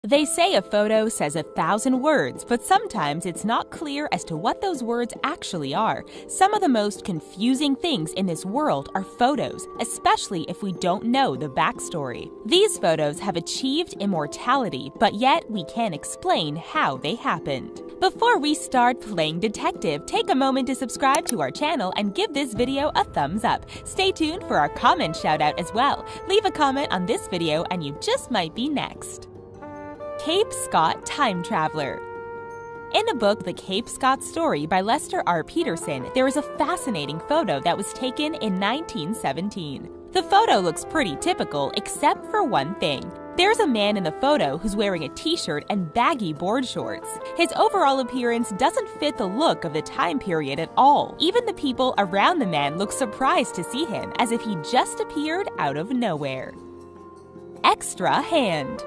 They say a photo says 1,000 words, but sometimes it's not clear as to what those words actually are. Some of the most confusing things in this world are photos, especially if we don't know the backstory. These photos have achieved immortality, but yet we can't explain how they happened. Before we start playing detective, take a moment to subscribe to our channel and give this video a thumbs up. Stay tuned for our comment shoutout as well. Leave a comment on this video and you just might be next. Cape Scott Time Traveler. In the book The Cape Scott Story by Lester R. Peterson, there is a fascinating photo that was taken in 1917. The photo looks pretty typical except for one thing. There's a man in the photo who's wearing a t-shirt and baggy board shorts. His overall appearance doesn't fit the look of the time period at all. Even the people around the man look surprised to see him, as if he just appeared out of nowhere. Extra hand.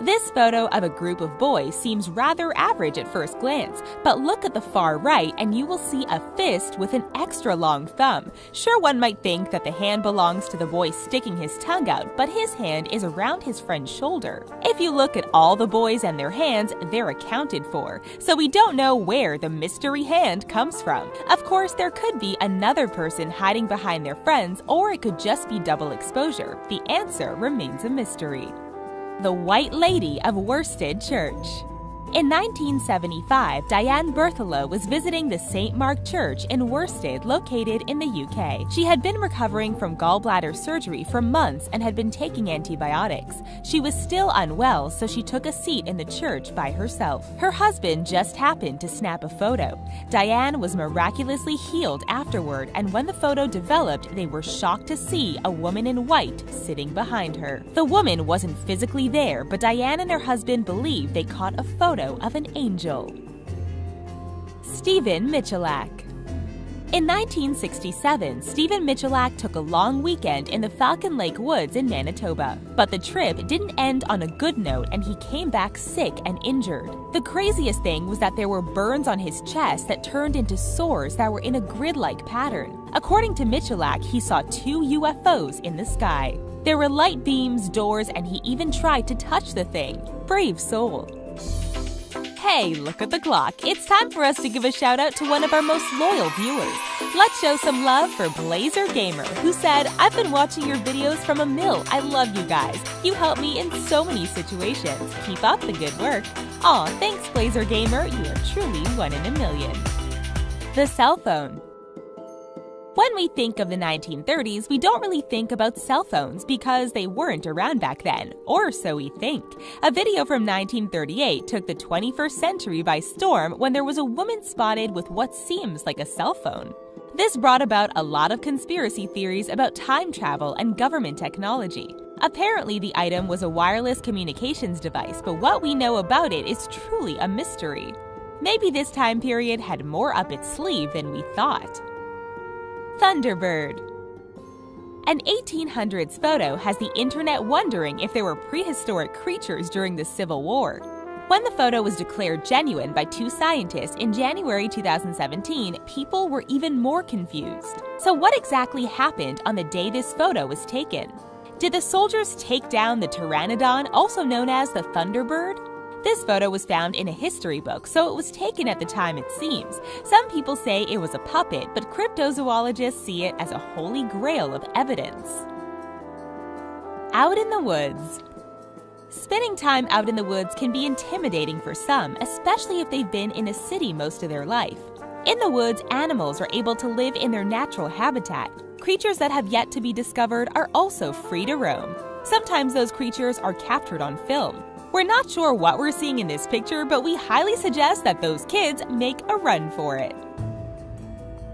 This photo of a group of boys seems rather average at first glance, but look at the far right and you will see a fist with an extra long thumb. Sure, one might think that the hand belongs to the boy sticking his tongue out, but his hand is around his friend's shoulder. If you look at all the boys and their hands, they're accounted for, so we don't know where the mystery hand comes from. Of course, there could be another person hiding behind their friends, or it could just be double exposure. The answer remains a mystery. The White Lady of Worsted Church. In 1975, Diane Berthelot was visiting the St. Mark Church in Worsted, located in the UK. She had been recovering from gallbladder surgery for months and had been taking antibiotics. She was still unwell, so she took a seat in the church by herself. Her husband just happened to snap a photo. Diane was miraculously healed afterward, and when the photo developed, they were shocked to see a woman in white sitting behind her. The woman wasn't physically there, but Diane and her husband believed they caught a photo of an angel. Stephen Michalak. In 1967, Stephen Michalak took a long weekend in the Falcon Lake Woods in Manitoba. But the trip didn't end on a good note and he came back sick and injured. The craziest thing was that there were burns on his chest that turned into sores that were in a grid-like pattern. According to Michalak, he saw 2 UFOs in the sky. There were light beams, doors, and he even tried to touch the thing. Brave soul. Hey, look at the clock. It's time for us to give a shout out to one of our most loyal viewers. Let's show some love for Blazer Gamer, who said, "I've been watching your videos from a mill. I love you guys. You help me in so many situations. Keep up the good work." Aw, thanks Blazer Gamer. You are truly one in a million. The cell phone. When we think of the 1930s, we don't really think about cell phones because they weren't around back then, or so we think. A video from 1938 took the 21st century by storm when there was a woman spotted with what seems like a cell phone. This brought about a lot of conspiracy theories about time travel and government technology. Apparently, the item was a wireless communications device, but what we know about it is truly a mystery. Maybe this time period had more up its sleeve than we thought. Thunderbird. An 1800s photo has the internet wondering if there were prehistoric creatures during the Civil War. When the photo was declared genuine by 2 scientists in January 2017, people were even more confused. So what exactly happened on the day this photo was taken? Did the soldiers take down the Pteranodon, also known as the Thunderbird? This photo was found in a history book, so it was taken at the time it seems. Some people say it was a puppet, but cryptozoologists see it as a holy grail of evidence. Out in the woods. Spending time out in the woods can be intimidating for some, especially if they've been in a city most of their life. In the woods, animals are able to live in their natural habitat. Creatures that have yet to be discovered are also free to roam. Sometimes those creatures are captured on film. We're not sure what we're seeing in this picture, but we highly suggest that those kids make a run for it.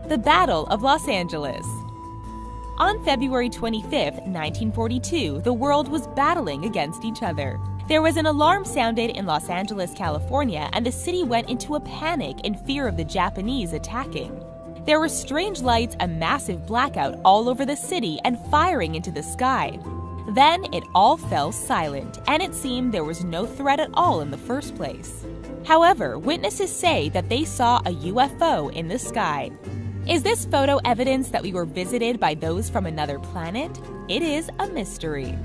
The Battle of Los Angeles. On February 25, 1942, the world was battling against each other. There was an alarm sounded in Los Angeles, California, and the city went into a panic in fear of the Japanese attacking. There were strange lights, a massive blackout all over the city, and firing into the sky. Then it all fell silent, and it seemed there was no threat at all in the first place. However, witnesses say that they saw a UFO in the sky. Is this photo evidence that we were visited by those from another planet? It is a mystery.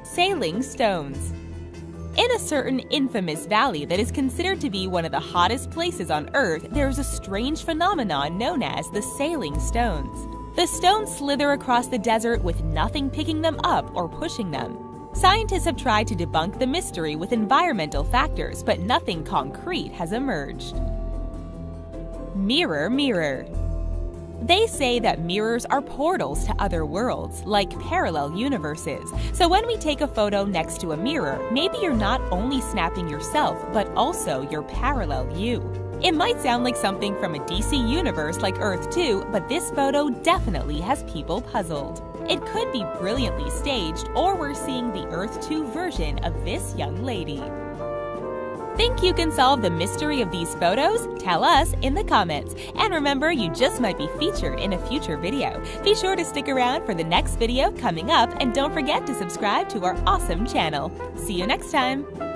Sailing stones. In a certain infamous valley that is considered to be one of the hottest places on Earth, there is a strange phenomenon known as the sailing stones. The stones slither across the desert with nothing picking them up or pushing them. Scientists have tried to debunk the mystery with environmental factors, but nothing concrete has emerged. Mirror, mirror. They say that mirrors are portals to other worlds, like parallel universes. So when we take a photo next to a mirror, maybe you're not only snapping yourself, but also your parallel you. It might sound like something from a DC universe like Earth 2, but this photo definitely has people puzzled. It could be brilliantly staged, or we're seeing the Earth 2 version of this young lady. Think you can solve the mystery of these photos? Tell us in the comments. And remember, you just might be featured in a future video. Be sure to stick around for the next video coming up, and don't forget to subscribe to our awesome channel. See you next time!